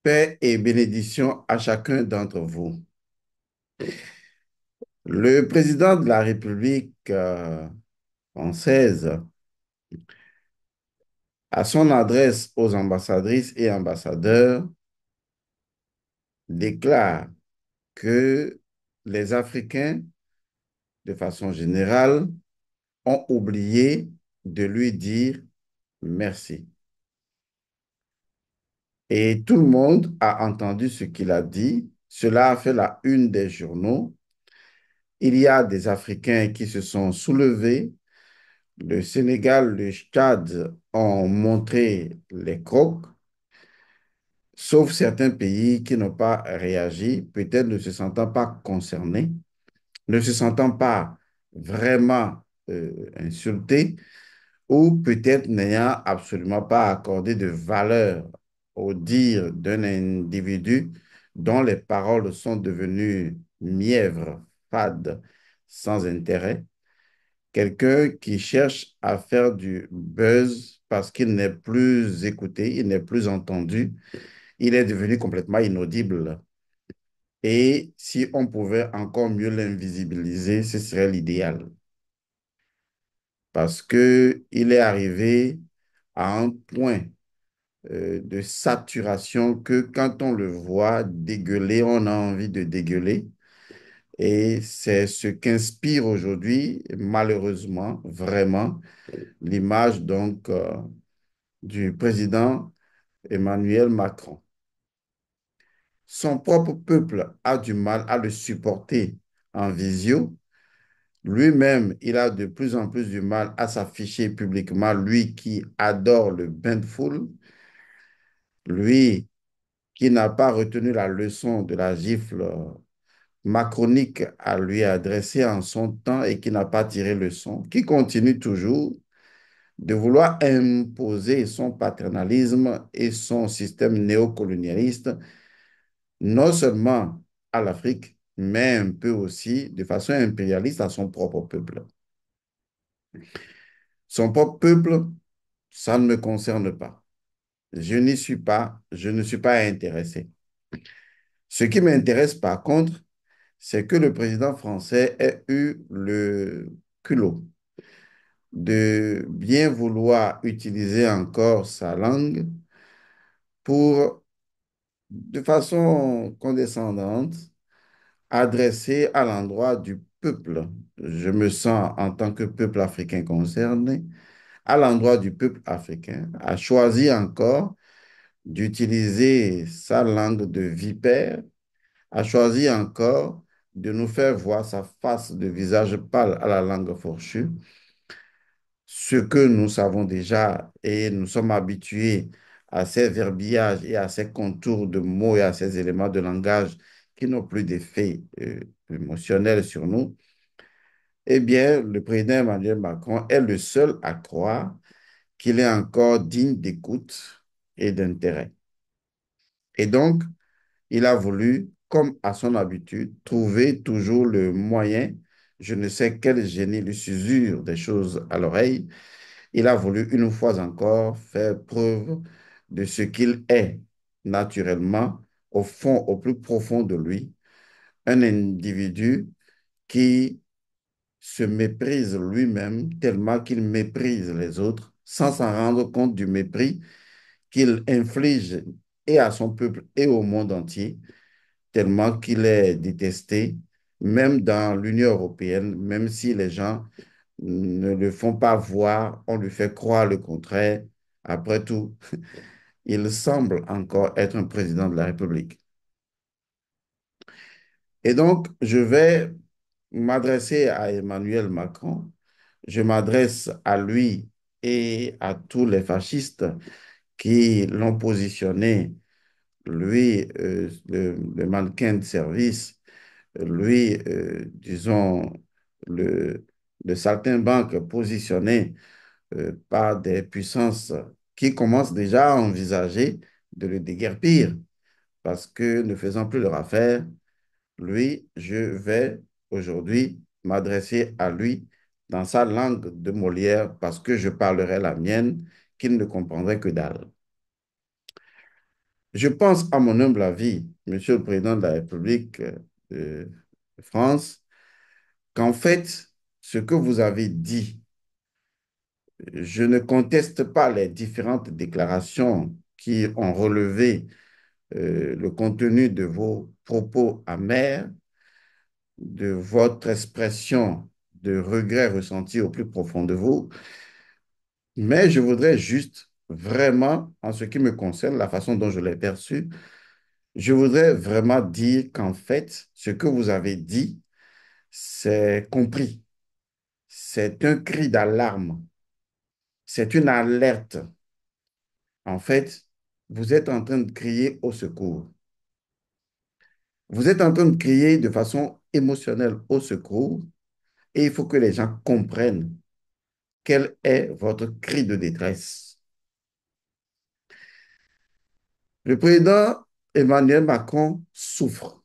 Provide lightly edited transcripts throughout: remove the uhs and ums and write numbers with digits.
Paix et bénédiction à chacun d'entre vous. Le président de la République française, à son adresse aux ambassadrices et ambassadeurs, déclare que les Africains, de façon générale, ont oublié de lui dire merci. Et tout le monde a entendu ce qu'il a dit. Cela a fait la une des journaux. Il y a des Africains qui se sont soulevés. Le Sénégal, le Tchad ont montré les crocs, sauf certains pays qui n'ont pas réagi, peut-être ne se sentant pas concernés, ne se sentant pas vraiment insultés, ou peut-être n'ayant absolument pas accordé de valeur au dire d'un individu dont les paroles sont devenues mièvres, fades, sans intérêt. Quelqu'un qui cherche à faire du buzz parce qu'il n'est plus écouté, il n'est plus entendu, il est devenu complètement inaudible. Et si on pouvait encore mieux l'invisibiliser, ce serait l'idéal. Parce que il est arrivé à un point de saturation que quand on le voit dégueuler, on a envie de dégueuler. Et c'est ce qu'inspire aujourd'hui, malheureusement, vraiment, l'image donc du président Emmanuel Macron. Son propre peuple a du mal à le supporter en visio. Lui-même, il a de plus en plus du mal à s'afficher publiquement, lui qui adore le bain de foule, lui qui n'a pas retenu la leçon de la gifle macronique à lui adresser en son temps et qui n'a pas tiré leçon, qui continue toujours de vouloir imposer son paternalisme et son système néocolonialiste, non seulement à l'Afrique, mais un peu aussi de façon impérialiste à son propre peuple. Son propre peuple, ça ne me concerne pas. Je n'y suis pas, je ne suis pas intéressé. Ce qui m'intéresse par contre, c'est que le président français ait eu le culot de bien vouloir utiliser encore sa langue pour, de façon condescendante, adresser à l'endroit du peuple. Je me sens en tant que peuple africain concerné, à l'endroit du peuple africain, a choisi encore d'utiliser sa langue de vipère, a choisi encore de nous faire voir sa face de visage pâle à la langue fourchue, ce que nous savons déjà et nous sommes habitués à ces verbiages et à ces contours de mots et à ces éléments de langage qui n'ont plus d'effet émotionnel sur nous, eh bien, le président Emmanuel Macron est le seul à croire qu'il est encore digne d'écoute et d'intérêt. Et donc, il a voulu, comme à son habitude, trouver toujours le moyen, je ne sais quel génie lui susurre des choses à l'oreille, il a voulu une fois encore faire preuve de ce qu'il est naturellement, au fond, au plus profond de lui, un individu qui se méprise lui-même tellement qu'il méprise les autres sans s'en rendre compte du mépris qu'il inflige et à son peuple et au monde entier, tellement qu'il est détesté, même dans l'Union européenne, même si les gens ne le font pas voir, on lui fait croire le contraire. Après tout, il semble encore être un président de la République. Et donc, je vais m'adresser à Emmanuel Macron, je m'adresse à lui et à tous les fascistes qui l'ont positionné, lui, le mannequin de service, lui, disons, le, le saltimbanque positionné par des puissances qui commencent déjà à envisager de le déguerpir parce que ne faisant plus leur affaire, lui, je vais aujourd'hui m'adresser à lui dans sa langue de Molière parce que je parlerai la mienne, qu'il ne comprendrait que dalle. Je pense, à mon humble avis, Monsieur le Président de la République de France, qu'en fait, ce que vous avez dit, je ne conteste pas les différentes déclarations qui ont relevé le contenu de vos propos amers, de votre expression de regret ressenti au plus profond de vous, mais je voudrais juste vraiment, en ce qui me concerne, la façon dont je l'ai perçu, je voudrais vraiment dire qu'en fait, ce que vous avez dit, c'est compris. C'est un cri d'alarme. C'est une alerte. En fait, vous êtes en train de crier au secours. Vous êtes en train de crier de façon émotionnelle au secours et il faut que les gens comprennent quel est votre cri de détresse. Le président Emmanuel Macron souffre.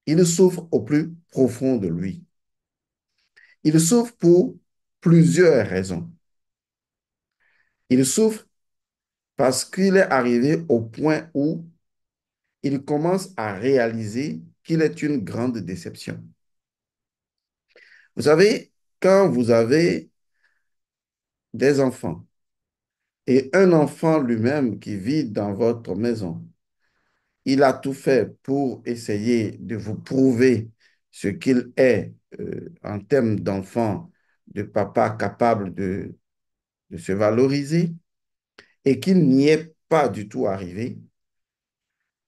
Il souffre au plus profond de lui. Il souffre pour plusieurs raisons. Il souffre parce qu'il est arrivé au point où il commence à réaliser qu'il est une grande déception. Vous savez, quand vous avez des enfants et un enfant lui-même qui vit dans votre maison, il a tout fait pour essayer de vous prouver ce qu'il est en termes d'enfant, de papa capable de se valoriser et qu'il n'y est pas du tout arrivé,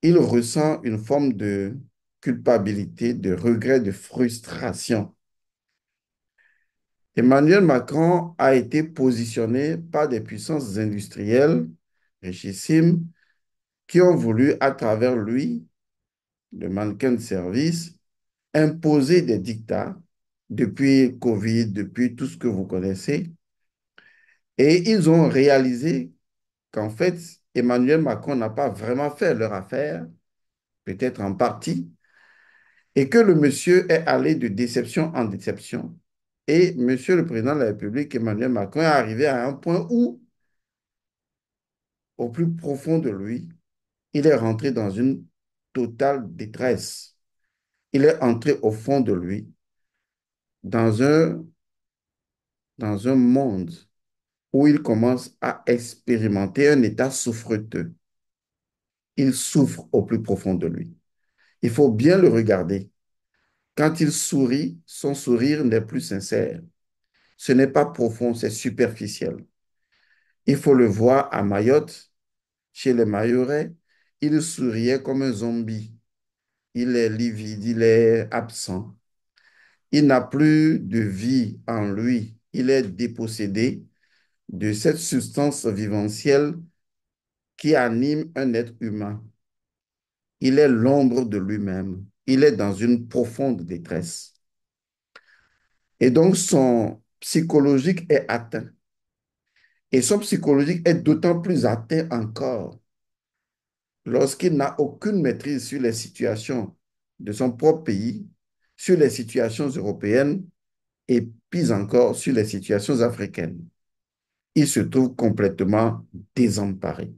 il ressent une forme de culpabilité, de regret, de frustration. Emmanuel Macron a été positionné par des puissances industrielles richissimes qui ont voulu, à travers lui, le mannequin de service, imposer des dictats depuis Covid, depuis tout ce que vous connaissez. Et ils ont réalisé qu'en fait, Emmanuel Macron n'a pas vraiment fait leur affaire, peut-être en partie, et que le monsieur est allé de déception en déception. Et monsieur le président de la République, Emmanuel Macron, est arrivé à un point où, au plus profond de lui, il est rentré dans une totale détresse. Il est entré au fond de lui, dans dans un monde où il commence à expérimenter un état souffreteux. Il souffre au plus profond de lui. Il faut bien le regarder. Quand il sourit, son sourire n'est plus sincère. Ce n'est pas profond, c'est superficiel. Il faut le voir à Mayotte, chez les Mahorais. Il souriait comme un zombie. Il est livide, il est absent. Il n'a plus de vie en lui. Il est dépossédé de cette substance viventielle qui anime un être humain. Il est l'ombre de lui-même. Il est dans une profonde détresse. Et donc, son psychologique est atteint. Et son psychologique est d'autant plus atteint encore lorsqu'il n'a aucune maîtrise sur les situations de son propre pays, sur les situations européennes et pis encore sur les situations africaines. Il se trouve complètement désemparé.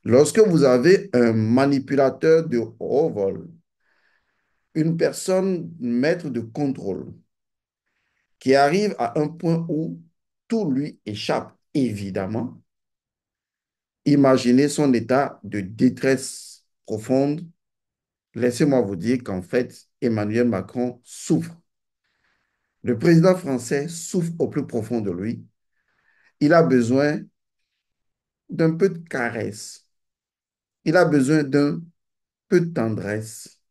Lorsque vous avez un manipulateur de haut vol, une personne maître de contrôle, qui arrive à un point où tout lui échappe, évidemment, imaginez son état de détresse profonde. Laissez-moi vous dire qu'en fait, Emmanuel Macron souffre. Le président français souffre au plus profond de lui. Il a besoin d'un peu de caresse. Il a besoin d'un peu de tendresse.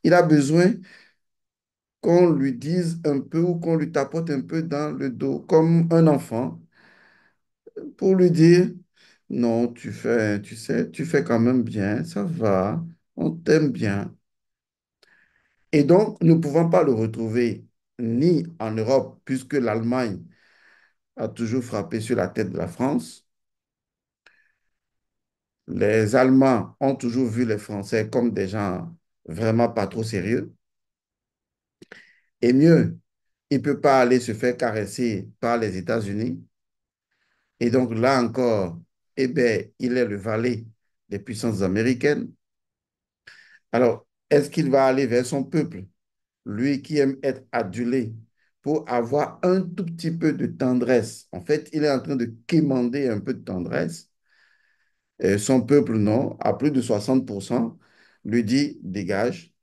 Il a besoin qu'on lui dise un peu ou qu'on lui tapote un peu dans le dos comme un enfant pour lui dire, non, tu sais, tu fais quand même bien, ça va, on t'aime bien. Et donc, nous ne pouvons pas le retrouver ni en Europe, puisque l'Allemagne a toujours frappé sur la tête de la France. Les Allemands ont toujours vu les Français comme des gens vraiment pas trop sérieux. Et mieux, il ne peut pas aller se faire caresser par les États-Unis. Et donc là encore, eh bien, il est le valet des puissances américaines. Alors, est-ce qu'il va aller vers son peuple, lui qui aime être adulé, pour avoir un tout petit peu de tendresse? En fait, il est en train de quémander un peu de tendresse. Son peuple, non, à plus de 60%, lui dit dégage.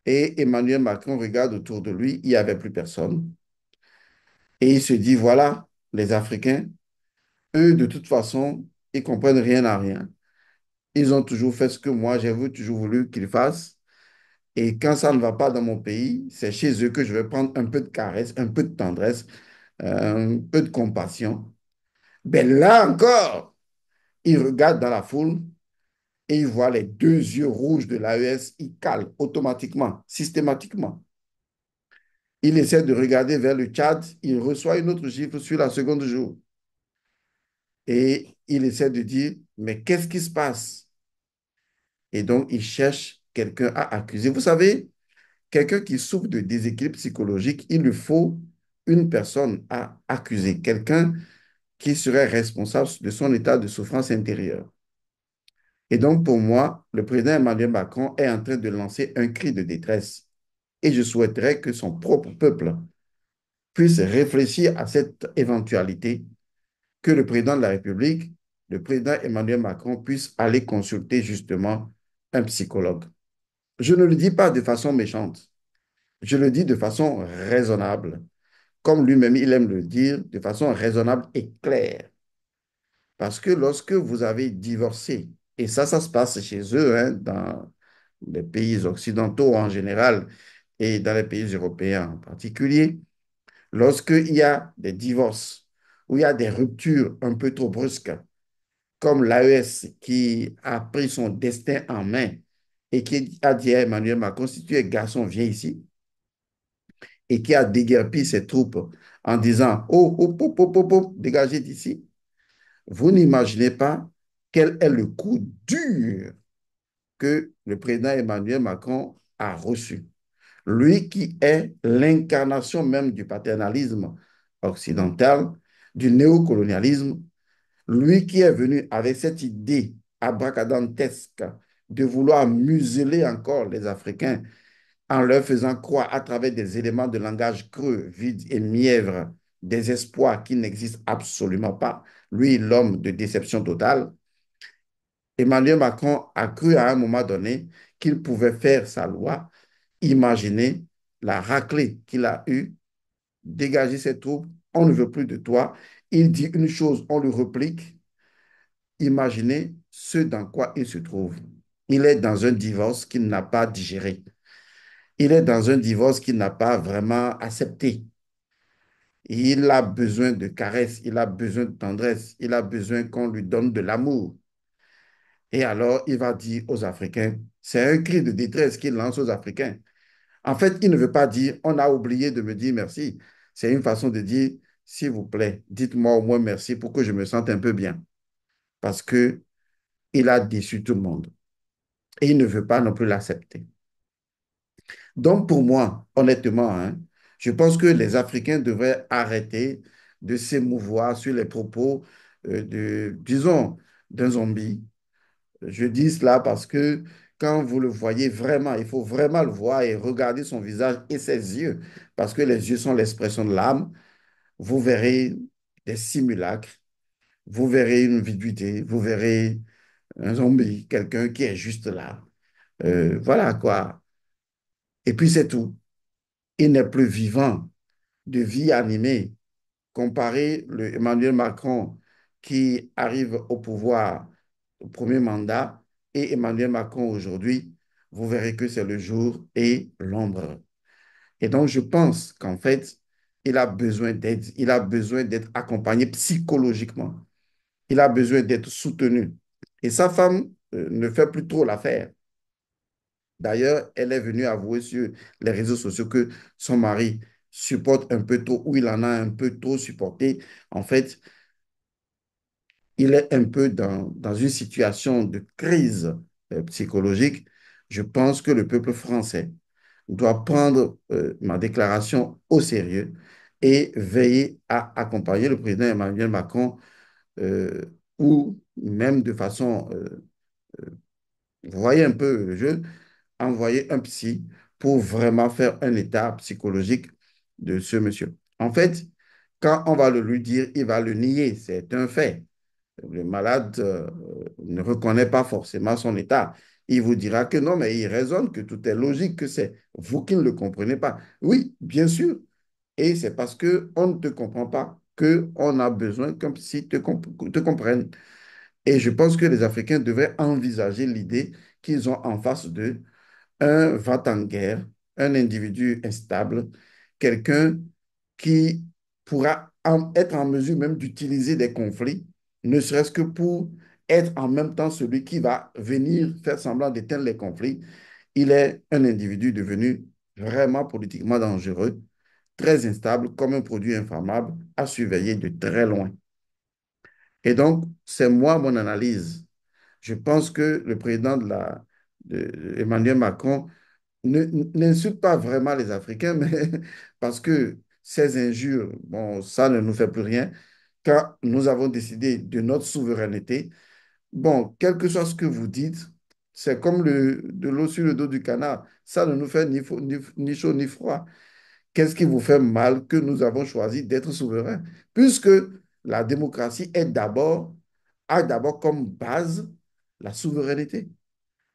Et Emmanuel Macron regarde autour de lui, il n'y avait plus personne. Et il se dit, voilà, les Africains, eux, de toute façon, ils comprennent rien à rien. Ils ont toujours fait ce que moi, toujours voulu qu'ils fassent. Et quand ça ne va pas dans mon pays, c'est chez eux que je vais prendre un peu de caresse, un peu de tendresse, un peu de compassion. Ben là encore, il regarde dans la foule et il voit les deux yeux rouges de l'AES, il cale automatiquement, systématiquement. Il essaie de regarder vers le Tchad, il reçoit une autre gifle sur la seconde jour. Et il essaie de dire, mais qu'est-ce qui se passe? Et donc, il cherche quelqu'un à accuser. Vous savez, quelqu'un qui souffre de déséquilibre psychologique, il lui faut une personne à accuser, quelqu'un qui serait responsable de son état de souffrance intérieure. Et donc, pour moi, le président Emmanuel Macron est en train de lancer un cri de détresse. Et je souhaiterais que son propre peuple puisse réfléchir à cette éventualité, que le président de la République, le président Emmanuel Macron, puisse aller consulter justement un psychologue. Je ne le dis pas de façon méchante, je le dis de façon raisonnable, comme lui-même il aime le dire, de façon raisonnable et claire. Parce que lorsque vous avez divorcé, et ça se passe chez eux, hein, dans les pays occidentaux en général et dans les pays européens en particulier, lorsqu'il y a des divorces, où il y a des ruptures un peu trop brusques, comme l'AES qui a pris son destin en main et qui a dit à Emmanuel Macron, si tu es garçon, viens ici, et qui a déguerpi ses troupes en disant, oh, oh, oh, oh, oh, oh, dégagez d'ici. Vous n'imaginez pas quel est le coup dur que le président Emmanuel Macron a reçu. Lui qui est l'incarnation même du paternalisme occidental, du néocolonialisme, lui qui est venu avec cette idée abracadantesque de vouloir museler encore les Africains en leur faisant croire à travers des éléments de langage creux, vides et mièvres, des espoirs qui n'existent absolument pas. Lui, l'homme de déception totale, Emmanuel Macron a cru à un moment donné qu'il pouvait faire sa loi. Imaginez la raclée qu'il a eue, dégager ses troupes, on ne veut plus de toi. Il dit une chose, on le replique. Imaginez ce dans quoi il se trouve. Il est dans un divorce qu'il n'a pas digéré. Il est dans un divorce qu'il n'a pas vraiment accepté. Il a besoin de caresses, il a besoin de tendresse, il a besoin qu'on lui donne de l'amour. Et alors, il va dire aux Africains, c'est un cri de détresse qu'il lance aux Africains. En fait, il ne veut pas dire, on a oublié de me dire merci. C'est une façon de dire, s'il vous plaît, dites-moi au moins merci pour que je me sente un peu bien. Parce que il a déçu tout le monde. Et il ne veut pas non plus l'accepter. Donc, pour moi, honnêtement, hein, je pense que les Africains devraient arrêter de s'émouvoir sur les propos disons, d'un zombie. Je dis cela parce que quand vous le voyez vraiment, il faut vraiment le voir et regarder son visage et ses yeux, parce que les yeux sont l'expression de l'âme. Vous verrez des simulacres, vous verrez une viduité, vous verrez un zombie, quelqu'un qui est juste là. Voilà quoi. Et puis c'est tout. Il n'est plus vivant, de vie animée. Comparez le Emmanuel Macron qui arrive au pouvoir au premier mandat et Emmanuel Macron aujourd'hui, vous verrez que c'est le jour et l'ombre. Et donc, je pense qu'en fait, il a besoin d'aide, il a besoin d'être accompagné psychologiquement, il a besoin d'être soutenu. Et sa femme ne fait plus trop l'affaire. D'ailleurs, elle est venue avouer sur les réseaux sociaux que son mari supporte un peu trop, ou il en a un peu trop supporté. En fait, il est un peu dans une situation de crise psychologique. Je pense que le peuple français doit prendre ma déclaration au sérieux et veiller à accompagner le président Emmanuel Macron ou même de façon, vous voyez un peu le jeu, envoyer un psy pour vraiment faire un état psychologique de ce monsieur. En fait, quand on va le lui dire, il va le nier, c'est un fait. Le malade ne reconnaît pas forcément son état. Il vous dira que non, mais il raisonne, que tout est logique, que c'est vous qui ne le comprenez pas. Oui, bien sûr. Et c'est parce qu'on ne te comprend pas qu'on a besoin qu'un psy te comprenne. Et je pense que les Africains devraient envisager l'idée qu'ils ont en face d'eux un va-t-en-guerre, un individu instable, quelqu'un qui pourra être en mesure même d'utiliser des conflits, ne serait-ce que pour être en même temps celui qui va venir faire semblant d'éteindre les conflits. Il est un individu devenu vraiment politiquement dangereux, très instable, comme un produit inflammable, à surveiller de très loin. Et donc, c'est moi mon analyse. Je pense que le président Emmanuel Macron n'insulte pas vraiment les Africains, mais parce que ces injures, bon, ça ne nous fait plus rien. Quand nous avons décidé de notre souveraineté, bon, quel que soit ce que vous dites, c'est comme de l'eau sur le dos du canard. Ça ne nous fait ni chaud ni froid. Qu'est-ce qui vous fait mal que nous avons choisi d'être souverains? Puisque la démocratie a d'abord comme base la souveraineté.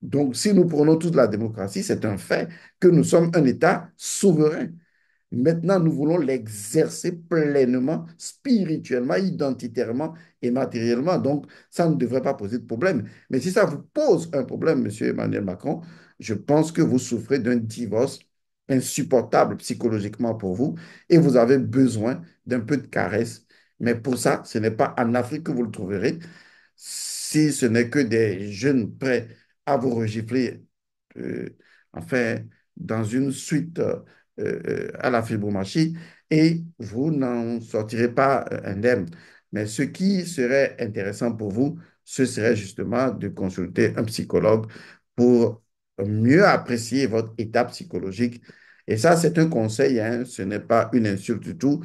Donc, si nous prenons toute la démocratie, c'est un fait que nous sommes un État souverain. Maintenant, nous voulons l'exercer pleinement, spirituellement, identitairement et matériellement. Donc, ça ne devrait pas poser de problème. Mais si ça vous pose un problème, Monsieur Emmanuel Macron, je pense que vous souffrez d'un divorce insupportable psychologiquement pour vous et vous avez besoin d'un peu de caresse. Mais pour ça, ce n'est pas en Afrique que vous le trouverez. Si ce n'est que des jeunes prêts à vous regifler, euh, enfin, dans une suite à la fibromyalgie, et vous n'en sortirez pas indemne. Mais ce qui serait intéressant pour vous, ce serait justement de consulter un psychologue pour mieux apprécier votre état psychologique. Et ça, c'est un conseil, hein, ce n'est pas une insulte du tout.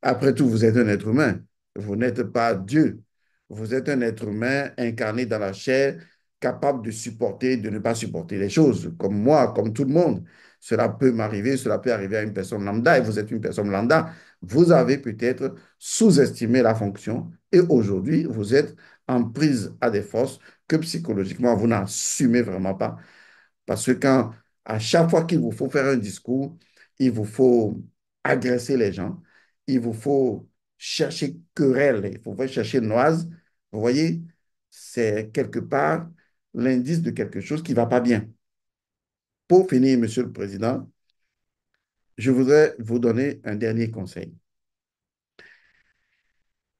Après tout, vous êtes un être humain. Vous n'êtes pas Dieu. Vous êtes un être humain incarné dans la chair, capable de supporter, de ne pas supporter les choses, comme moi, comme tout le monde. Cela peut m'arriver, cela peut arriver à une personne lambda, et vous êtes une personne lambda. Vous avez peut-être sous-estimé la fonction, et aujourd'hui, vous êtes en prise à des forces que psychologiquement, vous n'assumez vraiment pas. Parce que quand, à chaque fois qu'il vous faut faire un discours, il vous faut agresser les gens, il vous faut chercher querelle, il faut chercher noise. Vous voyez, c'est quelque part l'indice de quelque chose qui ne va pas bien. Pour finir, Monsieur le Président, je voudrais vous donner un dernier conseil.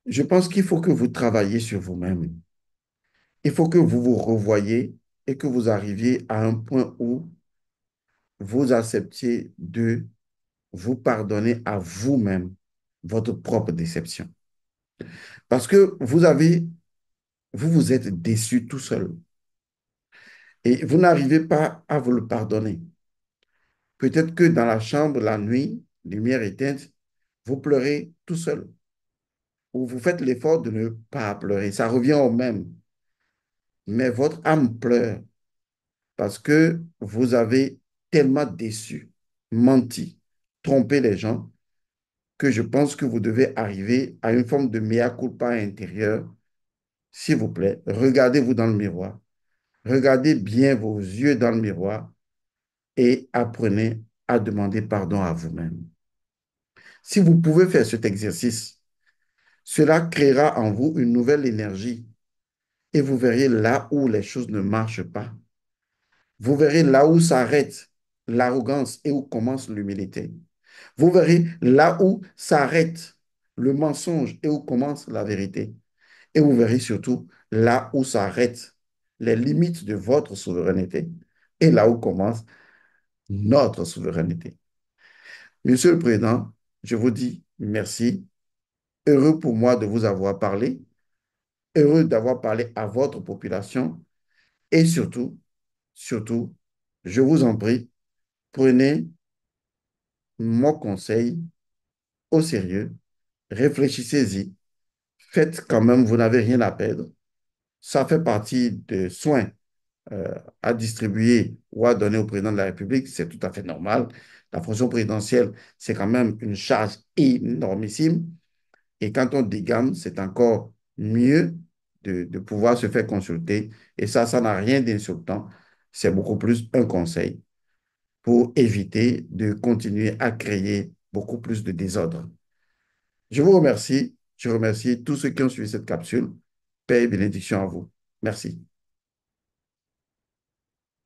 Je pense qu'il faut que vous travailliez sur vous-même. Il faut que vous vous revoyiez et que vous arriviez à un point où vous acceptiez de vous pardonner à vous-même votre propre déception. Parce que vous vous êtes déçu tout seul et vous n'arrivez pas à vous le pardonner. Peut-être que dans la chambre, la nuit, lumière éteinte, vous pleurez tout seul ou vous faites l'effort de ne pas pleurer. Ça revient au même. Mais votre âme pleure parce que vous avez tellement déçu, menti, trompé les gens que je pense que vous devez arriver à une forme de mea culpa intérieur. S'il vous plaît, regardez-vous dans le miroir. Regardez bien vos yeux dans le miroir et apprenez à demander pardon à vous-même. Si vous pouvez faire cet exercice, cela créera en vous une nouvelle énergie et vous verrez là où les choses ne marchent pas. Vous verrez là où s'arrête l'arrogance et où commence l'humilité. Vous verrez là où s'arrête le mensonge et où commence la vérité. Et vous verrez surtout là où s'arrêtent les limites de votre souveraineté et là où commence notre souveraineté. Monsieur le Président, je vous dis merci. Heureux pour moi de vous avoir parlé, heureux d'avoir parlé à votre population et surtout, je vous en prie, prenez mon conseil au sérieux, réfléchissez-y, faites quand même, vous n'avez rien à perdre ça fait partie des soins à distribuer ou à donner au président de la République, c'est tout à fait normal. La fonction présidentielle, c'est quand même une charge énormissime. Et quand on dégamme, c'est encore mieux de pouvoir se faire consulter. Et ça n'a rien d'insultant. C'est beaucoup plus un conseil pour éviter de continuer à créer beaucoup plus de désordre. Je vous remercie. Je remercie tous ceux qui ont suivi cette capsule. Paix et bénédiction à vous. Merci.